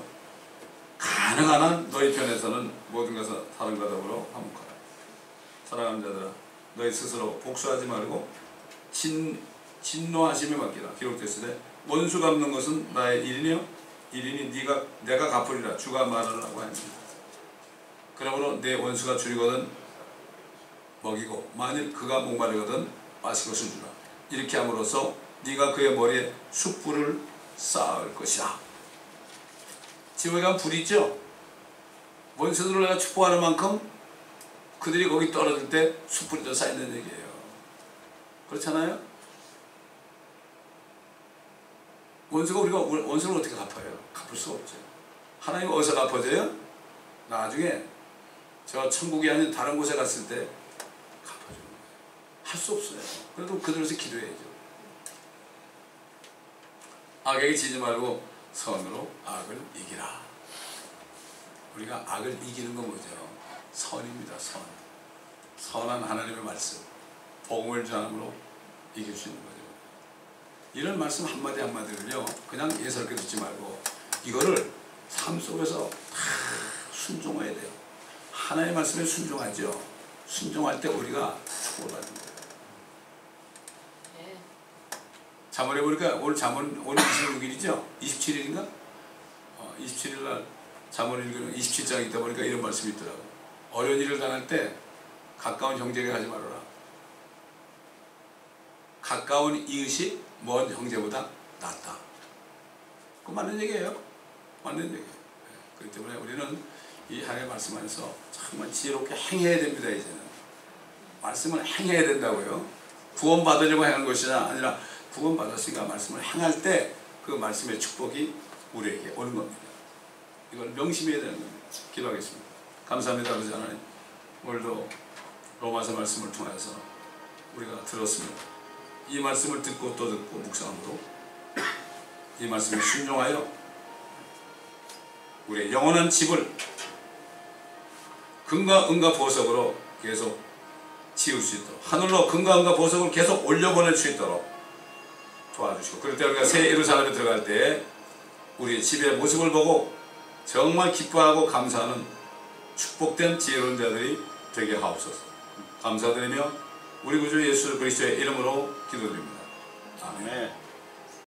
가능한 한 너희 편에서는 모든 것을 사람과 더불어 화목하라. 사랑하는 자들아, 너희 스스로 복수하지 말고 진노하심에 맡기라. 기록됐을 때 원수 갚는 것은 나의 일이며 일이니 내가 갚으리라. 주가 말하라고 합니다. 그러므로 내 원수가 줄이거든 먹이고 만일 그가 목마르거든 마실 것을 주라. 이렇게 함으로써 네가 그의 머리에 숯불을 쌓을 것이라. 지옥에 가면 불이 있죠? 원수들을 내가 축복하는 만큼 그들이 거기 떨어질 때 숯불이 더 쌓이는 얘기예요. 그렇잖아요? 우리가 원수를 어떻게 갚아요? 갚을 수가 없죠. 하나님 어디서 갚아줘요? 나중에 저 천국이 아닌 다른 곳에 갔을 때 갚아주는 거예요. 할 수 없어요. 그래도 그들에서 기도해야죠. 악에게 지지 말고 선으로 악을 이기라. 우리가 악을 이기는 건 뭐죠? 선입니다. 선한 하나님의 말씀, 복음을 전함으로 이길 수 있는 거죠. 이런 말씀 한마디 한마디를요 그냥 예사롭게 듣지 말고 이거를 삶 속에서 다 순종해야 돼요. 하나님의 말씀에 순종하죠. 순종할 때 우리가 축복을 받는 거예요. 잠언에 보니까 오늘 26일이죠? 27일인가? 27일 날 잠언 읽으면 27장 있다 보니까 이런 말씀이 있더라고. 어려운 일을 당할 때 가까운 형제에게 하지 말아라. 가까운 이웃이 먼 형제보다 낫다. 그거 맞는 얘기예요. 맞는 얘기예요. 그렇기 때문에 우리는 이 하나님의 말씀 안에서 정말 지혜롭게 행해야 됩니다. 이제는 말씀을 행해야 된다고요. 구원 받으려고 행한 것이나 아니라 구원 받았으니까 말씀을 행할 때 그 말씀의 축복이 우리에게 오는 겁니다. 이걸 명심해야 되는 겁니다. 기도하겠습니다. 감사합니다. 아버지 하나님, 오늘도 로마서 말씀을 통해서 우리가 들었습니다. 이 말씀을 듣고 또 듣고 묵상함으로 이 말씀에 순종하여 우리의 영원한 집을 금과 은과 보석으로 계속 지을 수 있도록, 하늘로 금과 은과 보석을 계속 올려보낼 수 있도록 도와주시고, 그럴 때 우리가 새 예루살렘에 들어갈 때 우리의 집의 모습을 보고 정말 기뻐하고 감사하는 축복된 지혜로운 자들이 되게 하옵소서. 감사드리며 우리 구주 예수 그리스도의 이름으로 기도드립니다. 아멘.